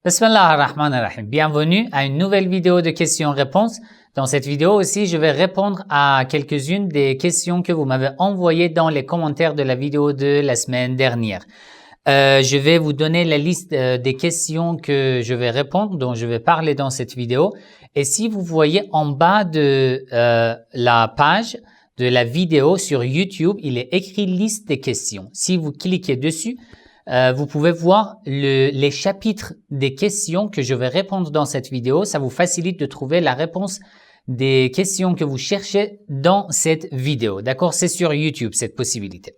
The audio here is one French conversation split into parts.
Bismillah ar-Rahman ar-Rahim. Bienvenue à une nouvelle vidéo de questions-réponses. Dans cette vidéo aussi, je vais répondre à quelques-unes des questions que vous m'avez envoyées dans les commentaires de la vidéo de la semaine dernière. Je vais vous donner la liste des questions que je vais répondre, dont je vais parler dans cette vidéo. Et si vous voyez en bas de la page de la vidéo sur YouTube, il est écrit liste des questions. Si vous cliquez dessus, vous pouvez voir les chapitres des questions que je vais répondre dans cette vidéo. Ça vous facilite de trouver la réponse des questions que vous cherchez dans cette vidéo. D'accord? C'est sur YouTube, cette possibilité.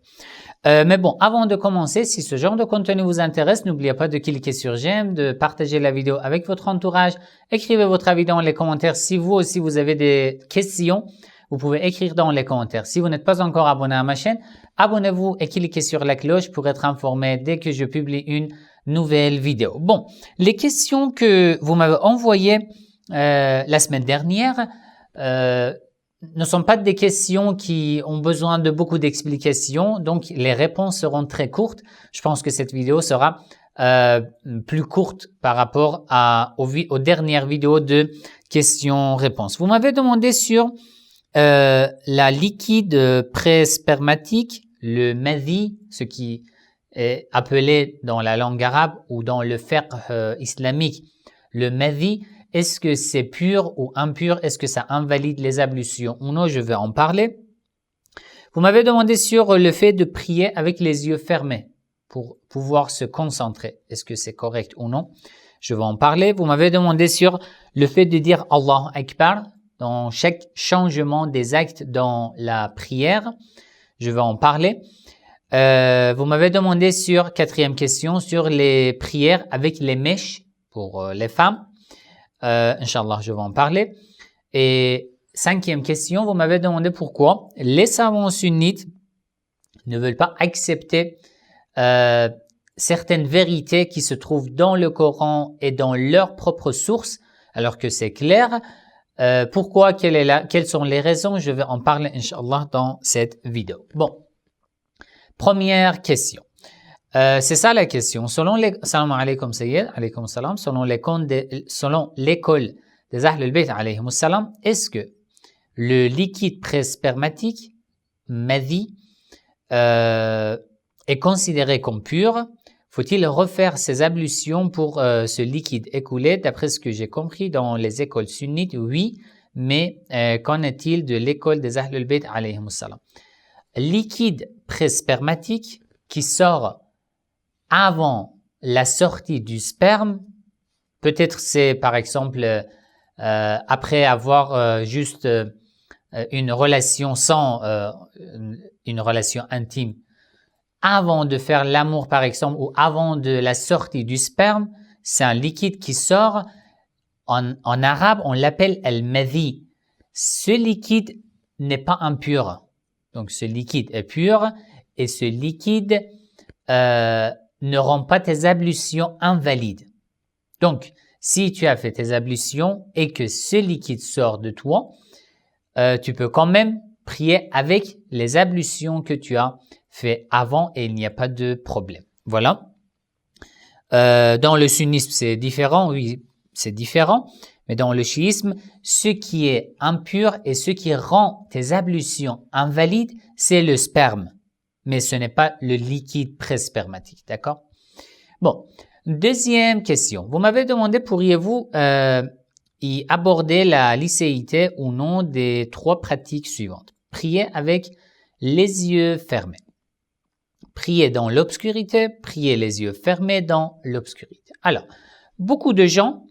Mais bon, avant de commencer, si ce genre de contenu vous intéresse, n'oubliez pas de cliquer sur j'aime, de partager la vidéo avec votre entourage. Écrivez votre avis dans les commentaires. Si vous aussi vous avez des questions, vous pouvez écrire dans les commentaires. Si vous n'êtes pas encore abonné à ma chaîne, abonnez-vous et cliquez sur la cloche pour être informé dès que je publie une nouvelle vidéo. Bon, les questions que vous m'avez envoyées la semaine dernière ne sont pas des questions qui ont besoin de beaucoup d'explications, donc les réponses seront très courtes. Je pense que cette vidéo sera plus courte par rapport aux dernières vidéos de questions-réponses. Vous m'avez demandé sur la liquide pré-spermatique, le madhi, ce qui est appelé dans la langue arabe ou dans le fiqh islamique, le madhi, est-ce que c'est pur ou impur? Est-ce que ça invalide les ablutions ou non? Je vais en parler. Vous m'avez demandé sur le fait de prier avec les yeux fermés pour pouvoir se concentrer. Est-ce que c'est correct ou non? Je vais en parler. Vous m'avez demandé sur le fait de dire Allahu Akbar dans chaque changement des actes dans la prière. Je vais en parler. Vous m'avez demandé sur, quatrième question, sur les prières avec les mèches pour les femmes. Inch'Allah, je vais en parler. Et cinquième question, vous m'avez demandé pourquoi les savants sunnites ne veulent pas accepter certaines vérités qui se trouvent dans le Coran et dans leurs propres sources, alors que c'est clair. Pourquoi, quelles sont les raisons? Je vais en parler, Inch'Allah, dans cette vidéo. Bon, première question. C'est ça la question. Salam alaykum Sayyid, alaykum salam. Selon l'école des Ahl al-Bayt alayhim salam, est-ce que le liquide pré-spermatique, madhi, est considéré comme pur? Faut-il refaire ses ablutions pour ce liquide écoulé? D'après ce que j'ai compris dans les écoles sunnites, oui, mais qu'en est-il de l'école des Ahl al-Bayt alayhim salam? Liquide pré-spermatique qui sort avant la sortie du sperme, peut-être c'est par exemple après avoir juste une relation une relation intime, avant de faire l'amour par exemple ou avant de la sortie du sperme, c'est un liquide qui sort. En arabe, on l'appelle al-madhi. Ce liquide n'est pas impur. Donc ce liquide est pur et ce liquide ne rend pas tes ablutions invalides. Donc, si tu as fait tes ablutions et que ce liquide sort de toi, tu peux quand même prier avec les ablutions que tu as fait avant et il n'y a pas de problème. Voilà. Dans le sunnisme, c'est différent. Oui, c'est différent. Mais dans le chiisme, ce qui est impur et ce qui rend tes ablutions invalides, c'est le sperme. Mais ce n'est pas le liquide pré-spermatique, d'accord? Bon, deuxième question. Vous m'avez demandé, pourriez-vous y aborder la licéité ou non des trois pratiques suivantes? Prier avec les yeux fermés. Prier dans l'obscurité, prier les yeux fermés dans l'obscurité. Alors, beaucoup de gens,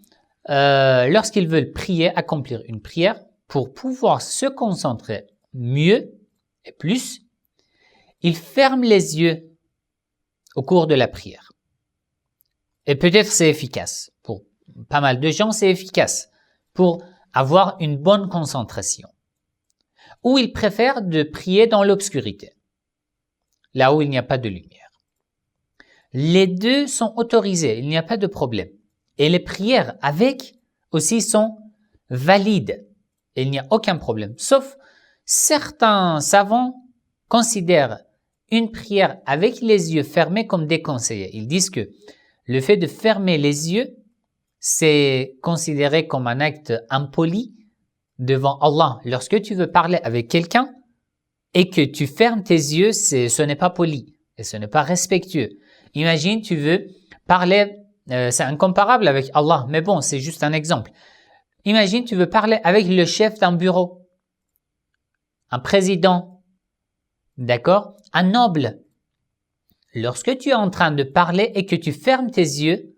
lorsqu'ils veulent prier, accomplir une prière, pour pouvoir se concentrer mieux et plus, ils ferment les yeux au cours de la prière. Et peut-être c'est efficace. Pour pas mal de gens, c'est efficace pour avoir une bonne concentration. Ou ils préfèrent de prier dans l'obscurité, là où il n'y a pas de lumière. Les deux sont autorisés, il n'y a pas de problème. Et les prières avec aussi sont valides. Et il n'y a aucun problème. Sauf certains savants considèrent une prière avec les yeux fermés comme déconseillée. Ils disent que le fait de fermer les yeux c'est considéré comme un acte impoli devant Allah. Lorsque tu veux parler avec quelqu'un et que tu fermes tes yeux, ce n'est pas poli et ce n'est pas respectueux. Imagine, tu veux parler, c'est incomparable avec Allah, mais bon, c'est juste un exemple. Imagine, tu veux parler avec le chef d'un bureau, un président, d'accord, un noble. Lorsque tu es en train de parler et que tu fermes tes yeux,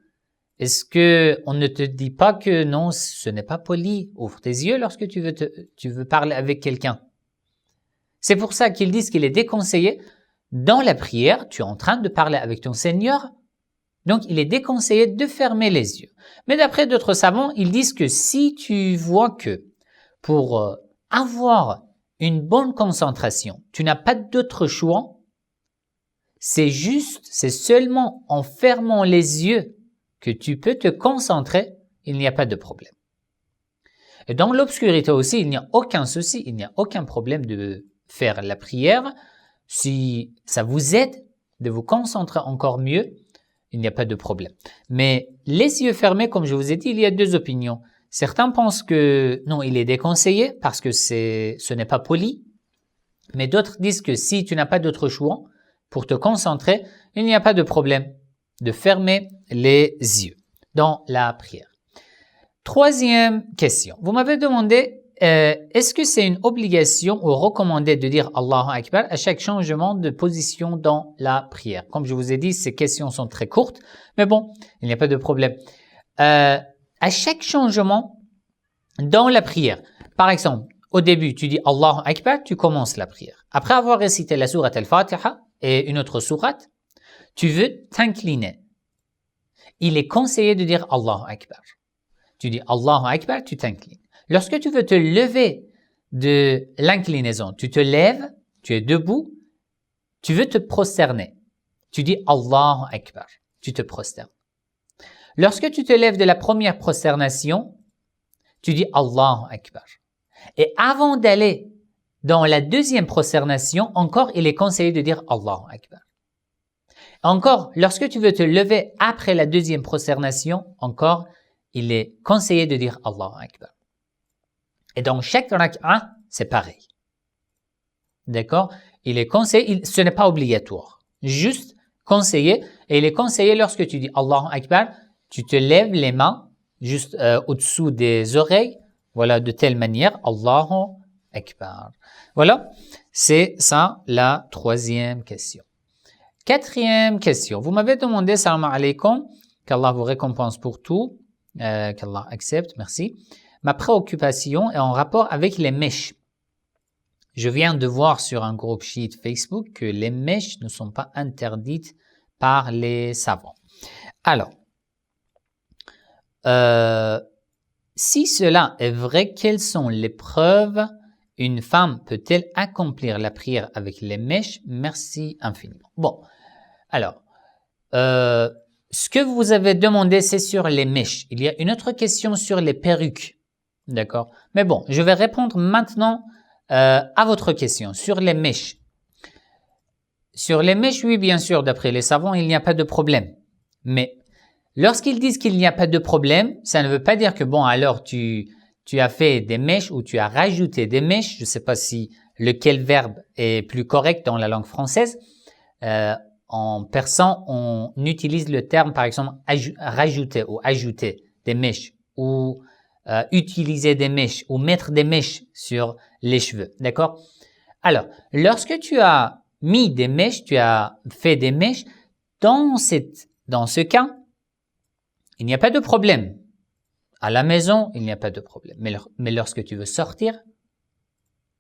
est-ce que on ne te dit pas que non, ce n'est pas poli? Ouvre tes yeux lorsque tu veux parler avec quelqu'un. C'est pour ça qu'ils disent qu'il est déconseillé. Dans la prière, tu es en train de parler avec ton Seigneur, donc il est déconseillé de fermer les yeux. Mais d'après d'autres savants, ils disent que si tu vois que pour avoir une bonne concentration, tu n'as pas d'autre choix, c'est seulement en fermant les yeux que tu peux te concentrer, il n'y a pas de problème. Et dans l'obscurité aussi, il n'y a aucun souci, il n'y a aucun problème de faire la prière. Si ça vous aide de vous concentrer encore mieux, il n'y a pas de problème. Mais les yeux fermés, comme je vous ai dit, il y a deux opinions. Certains pensent que non, il est déconseillé parce que ce n'est pas poli. Mais d'autres disent que si tu n'as pas d'autre choix pour te concentrer, il n'y a pas de problème de fermer les yeux dans la prière. Troisième question. Vous m'avez demandé, est-ce que c'est une obligation ou recommandé de dire Allahu Akbar à chaque changement de position dans la prière? Comme je vous ai dit, ces questions sont très courtes, mais bon, il n'y a pas de problème. À chaque changement dans la prière, par exemple, au début, tu dis Allahu Akbar, tu commences la prière. Après avoir récité la sourate Al-Fatiha et une autre sourate, tu veux t'incliner. Il est conseillé de dire Allahu Akbar. Tu dis Allahu Akbar, tu t'inclines. Lorsque tu veux te lever de l'inclinaison, tu te lèves, tu es debout, tu veux te prosterner. Tu dis Allahu Akbar, tu te prosternes. Lorsque tu te lèves de la première prosternation, tu dis Allahu Akbar. Et avant d'aller dans la deuxième prosternation, encore, il est conseillé de dire Allahu Akbar. Encore, lorsque tu veux te lever après la deuxième prosternation, encore, il est conseillé de dire Allahu Akbar. Et dans chaque rak'a, c'est pareil. D'accord? Il est conseillé, ce n'est pas obligatoire. Juste conseillé. Et il est conseillé lorsque tu dis Allahu Akbar, tu te lèves les mains juste au-dessous des oreilles. Voilà, de telle manière, Allahu Akbar. Voilà, c'est ça la troisième question. Quatrième question. Vous m'avez demandé, salam alaikum, qu'Allah vous récompense pour tout, qu'Allah accepte, merci. Ma préoccupation est en rapport avec les mèches. Je viens de voir sur un groupe chiite Facebook que les mèches ne sont pas interdites par les savants. Alors, si cela est vrai, quelles sont les preuves une femme peut-elle accomplir la prière avec les mèches? Merci infiniment. Bon, alors, ce que vous avez demandé, c'est sur les mèches. Il y a une autre question sur les perruques. D'accord? Mais bon, je vais répondre maintenant à votre question sur les mèches. Sur les mèches, oui, bien sûr, d'après les savants, il n'y a pas de problème. Mais lorsqu'ils disent qu'il n'y a pas de problème, ça ne veut pas dire que, bon, alors tu as fait des mèches ou tu as rajouté des mèches. Je ne sais pas si lequel verbe est plus correct dans la langue française. En persan, on utilise le terme, par exemple, rajouter ou ajouter des mèches ou utiliser des mèches ou mettre des mèches sur les cheveux. D'accord? Alors, lorsque tu as mis des mèches, tu as fait des mèches, dans ce cas, il n'y a pas de problème. À la maison, il n'y a pas de problème. Mais lorsque tu veux sortir,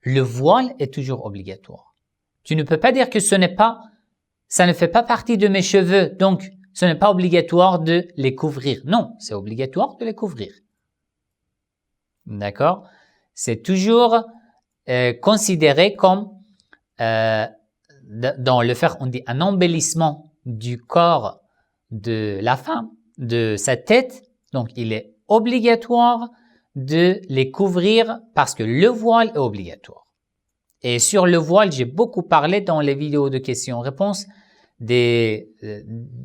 le voile est toujours obligatoire. Tu ne peux pas dire que ça ne fait pas partie de mes cheveux, donc ce n'est pas obligatoire de les couvrir. Non, c'est obligatoire de les couvrir. D'accord? C'est toujours considéré comme, dans le faire, on dit un embellissement du corps de la femme, de sa tête. Donc, il est obligatoire de les couvrir parce que le voile est obligatoire. Et sur le voile, j'ai beaucoup parlé dans les vidéos de questions-réponses, des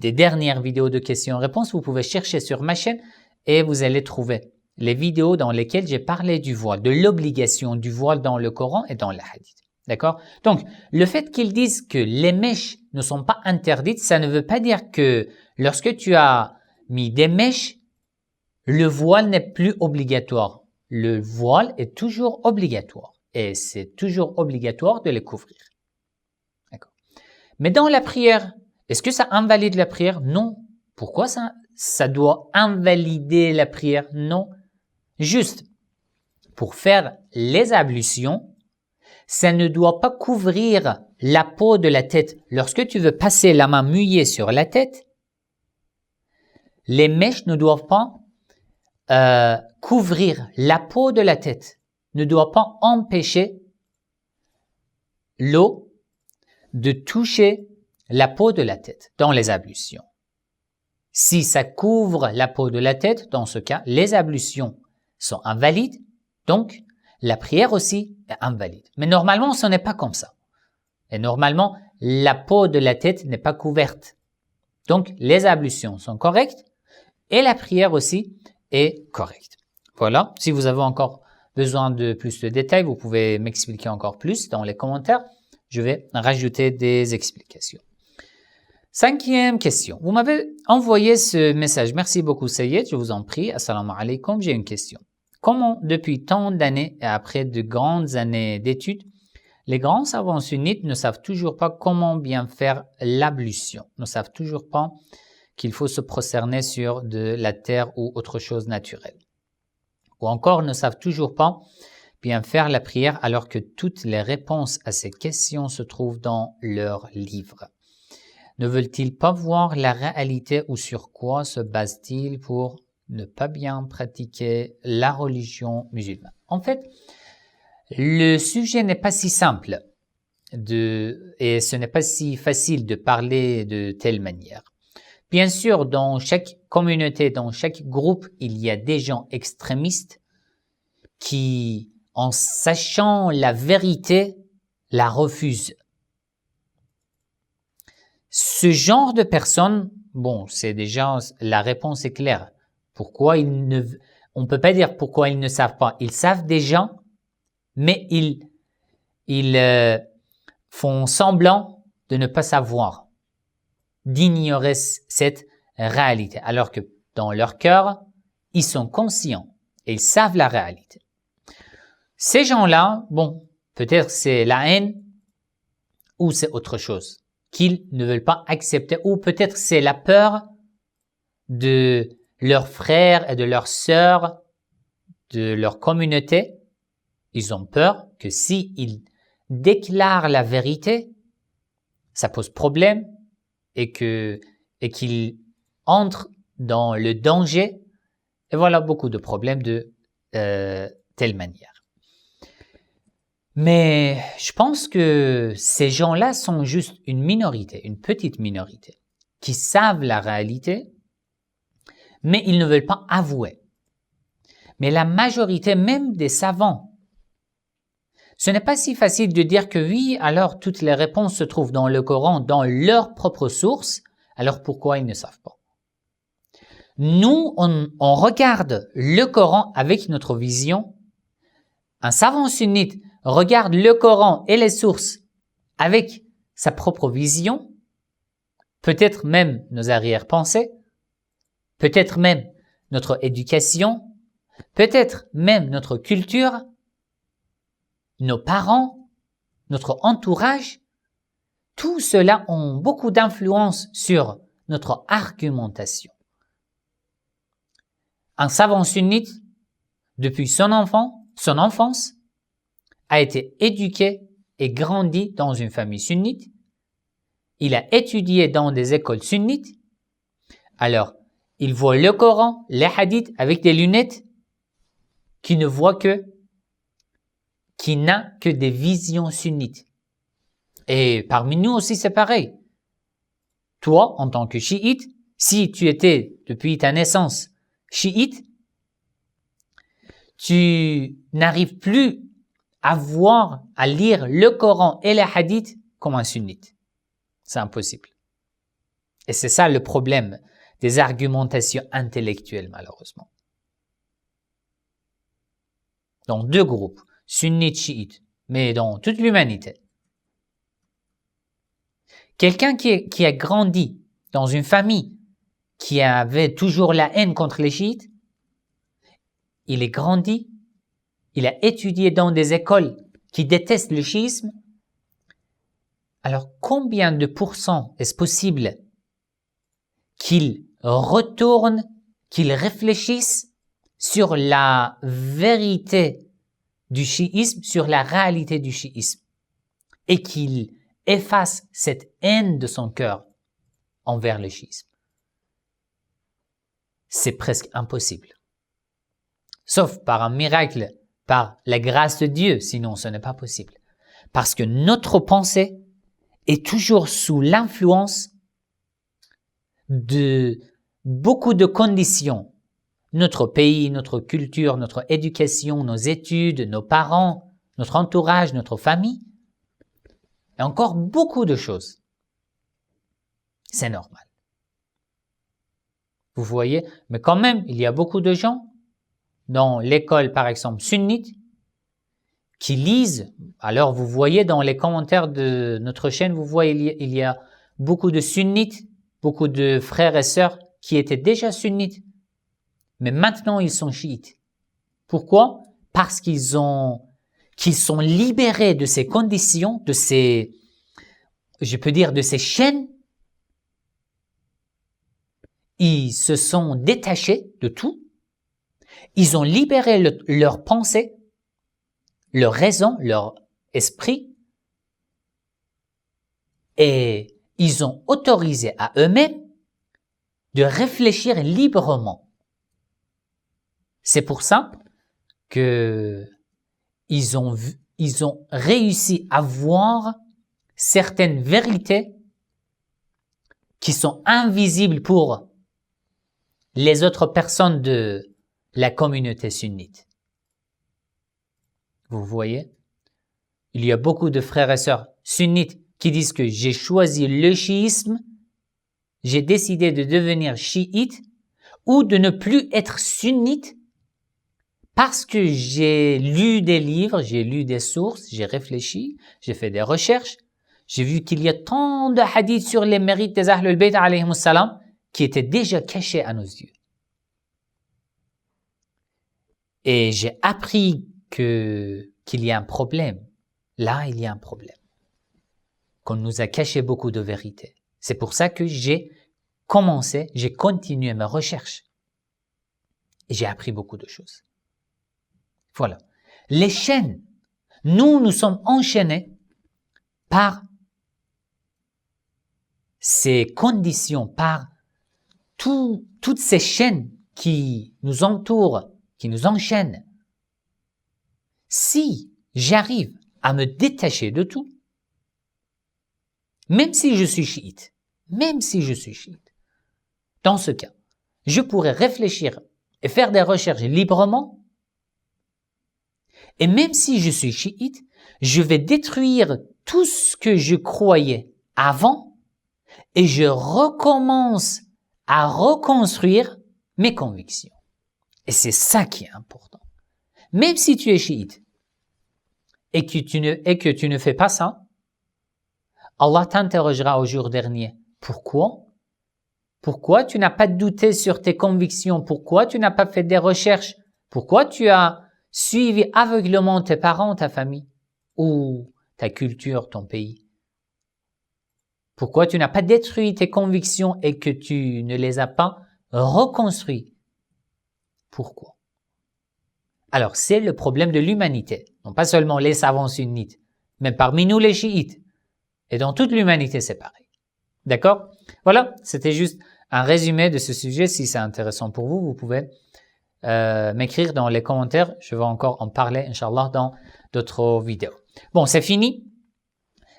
dernières vidéos de questions-réponses. Vous pouvez chercher sur ma chaîne et vous allez trouver les vidéos dans lesquelles j'ai parlé du voile, de l'obligation du voile dans le Coran et dans les hadiths. D'accord? Donc, le fait qu'ils disent que les mèches ne sont pas interdites, ça ne veut pas dire que lorsque tu as mis des mèches, le voile n'est plus obligatoire. Le voile est toujours obligatoire et c'est toujours obligatoire de les couvrir. D'accord? Mais dans la prière, est-ce que ça invalide la prière? Non. Pourquoi ça doit invalider la prière? Non. Juste, pour faire les ablutions, ça ne doit pas couvrir la peau de la tête. Lorsque tu veux passer la main mouillée sur la tête, les mèches ne doivent pas couvrir la peau de la tête, ne doit pas empêcher l'eau de toucher la peau de la tête dans les ablutions. Si ça couvre la peau de la tête, dans ce cas, les ablutions sont invalides, donc la prière aussi est invalide. Mais normalement, ce n'est pas comme ça. Et normalement, la peau de la tête n'est pas couverte. Donc, les ablutions sont correctes et la prière aussi est correcte. Voilà. Si vous avez encore besoin de plus de détails, vous pouvez m'expliquer encore plus dans les commentaires. Je vais rajouter des explications. 5e question. Vous m'avez envoyé ce message. Merci beaucoup, Sayed. Je vous en prie. Assalamu alaikum. J'ai une question. Comment, depuis tant d'années et après de grandes années d'études, les grands savants sunnites ne savent toujours pas comment bien faire l'ablution, ne savent toujours pas qu'il faut se prosterner sur de la terre ou autre chose naturelle. Ou encore ne savent toujours pas bien faire la prière alors que toutes les réponses à ces questions se trouvent dans leurs livres. Ne veulent-ils pas voir la réalité ou sur quoi se basent-ils pour ne pas bien pratiquer la religion musulmane? En fait, le sujet n'est pas si simple et ce n'est pas si facile de parler de telle manière. Bien sûr, dans chaque communauté, dans chaque groupe, il y a des gens extrémistes qui, en sachant la vérité, la refusent. Ce genre de personnes, bon, c'est déjà, la réponse est claire. Pourquoi on peut pas dire pourquoi ils ne savent pas. Ils savent déjà, mais ils font semblant de ne pas savoir, d'ignorer cette réalité, alors que dans leur cœur, ils sont conscients et ils savent la réalité. Ces gens-là, bon, peut-être c'est la haine ou c'est autre chose qu'ils ne veulent pas accepter, ou peut-être c'est la peur de leurs frères et de leurs sœurs, de leur communauté. Ils ont peur que s'ils déclarent la vérité, ça pose problème et qu'ils entrent dans le danger. Et voilà beaucoup de problèmes de telle manière. Mais je pense que ces gens-là sont juste une minorité, une petite minorité, qui savent la réalité, mais ils ne veulent pas avouer. Mais la majorité même des savants, ce n'est pas si facile de dire que oui, alors toutes les réponses se trouvent dans le Coran, dans leur propre source, alors pourquoi ils ne savent pas? Nous, on regarde le Coran avec notre vision. Un savant sunnite regarde le Coran et les sources avec sa propre vision, peut-être même nos arrière-pensées, peut-être même notre éducation, peut-être même notre culture, nos parents, notre entourage. Tout cela ont beaucoup d'influence sur notre argumentation. Un savant sunnite, depuis son enfance, a été éduqué et grandi dans une famille sunnite. Il a étudié dans des écoles sunnites. Alors, il voit le Coran, les hadiths avec des lunettes qui n'a que des visions sunnites. Et parmi nous aussi, c'est pareil. Toi, en tant que chiite, si tu étais depuis ta naissance chiite, tu n'arrives plus à lire le Coran et les hadiths comme un sunnite. C'est impossible. Et c'est ça le problème des argumentations intellectuelles, malheureusement. dans deux groupes, sunnites, chiites, mais dans toute l'humanité. Quelqu'un qui a grandi dans une famille qui avait toujours la haine contre les chiites, il est grandi, il a étudié dans des écoles qui détestent le chiisme. Alors, combien de pourcents est-ce possible qu'il retourne, qu'il réfléchisse sur la vérité du chiisme, sur la réalité du chiisme, et qu'il efface cette haine de son cœur envers le chiisme? C'est presque impossible. Sauf par un miracle, par la grâce de Dieu, sinon ce n'est pas possible. Parce que notre pensée est toujours sous l'influence de beaucoup de conditions. Notre pays, notre culture, notre éducation, nos études, nos parents, notre entourage, notre famille, et encore beaucoup de choses. C'est normal. Vous voyez, mais quand même, il y a beaucoup de gens dans l'école, par exemple, sunnite, qui lisent. Alors, vous voyez dans les commentaires de notre chaîne, vous voyez, il y a beaucoup de sunnites, beaucoup de frères et sœurs qui étaient déjà sunnites, mais maintenant ils sont chiites. Pourquoi? Parce qu'ils sont libérés de ces conditions, de ces, je peux dire, de ces chaînes. Ils se sont détachés de tout. Ils ont libéré leur pensée, leur raison, leur esprit, et ils ont autorisé à eux-mêmes de réfléchir librement. C'est pour ça que ils ont réussi à voir certaines vérités qui sont invisibles pour les autres personnes de la communauté sunnite. Vous voyez? Il y a beaucoup de frères et sœurs sunnites qui disent que j'ai choisi le chiisme, j'ai décidé de devenir chiite ou de ne plus être sunnite parce que j'ai lu des livres, j'ai lu des sources, j'ai réfléchi, j'ai fait des recherches, j'ai vu qu'il y a tant de hadiths sur les mérites des Ahlul Bayt alayhimus salam qui étaient déjà cachés à nos yeux. Et j'ai appris qu'il y a un problème. Là, il y a un problème. Qu'on nous a caché beaucoup de vérités. C'est pour ça que j'ai continué mes recherches. Et j'ai appris beaucoup de choses. Voilà. Les chaînes. Nous sommes enchaînés par ces conditions, par toutes ces chaînes qui nous entourent, qui nous enchaînent. Si j'arrive à me détacher de tout, même si je suis chiite, dans ce cas, je pourrais réfléchir et faire des recherches librement, et même si je suis chiite, je vais détruire tout ce que je croyais avant et je recommence à reconstruire mes convictions. Et c'est ça qui est important. Même si tu es chiite et que tu ne fais pas ça, Allah t'interrogera au jour dernier. Pourquoi? Pourquoi tu n'as pas douté sur tes convictions? Pourquoi tu n'as pas fait des recherches? Pourquoi tu as suivi aveuglément tes parents, ta famille ou ta culture, ton pays? Pourquoi tu n'as pas détruit tes convictions et que tu ne les as pas reconstruites? Pourquoi? Alors, c'est le problème de l'humanité. Non pas seulement les savants sunnites, mais parmi nous les chiites. Et dans toute l'humanité, c'est pareil. D'accord? Voilà, c'était juste un résumé de ce sujet. Si c'est intéressant pour vous, vous pouvez m'écrire dans les commentaires. Je vais encore en parler, Inch'Allah, dans d'autres vidéos. Bon, c'est fini.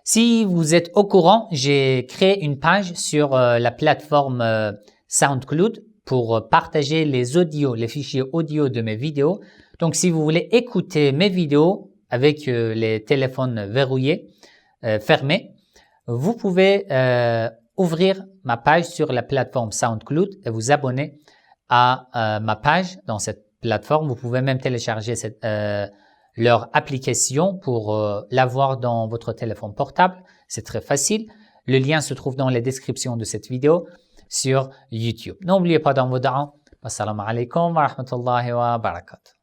Si vous êtes au courant, j'ai créé une page sur la plateforme SoundCloud pour partager les audios, les fichiers audio de mes vidéos. Donc, si vous voulez écouter mes vidéos avec les téléphones verrouillés, fermés, vous pouvez ouvrir ma page sur la plateforme SoundCloud et vous abonner à ma page dans cette plateforme. Vous pouvez même télécharger leur application pour l'avoir dans votre téléphone portable. C'est très facile. Le lien se trouve dans les descriptions de cette vidéo sur YouTube. N'oubliez pas dans vos du'as. Assalamu alaikum wa rahmatullahi wa barakatuh.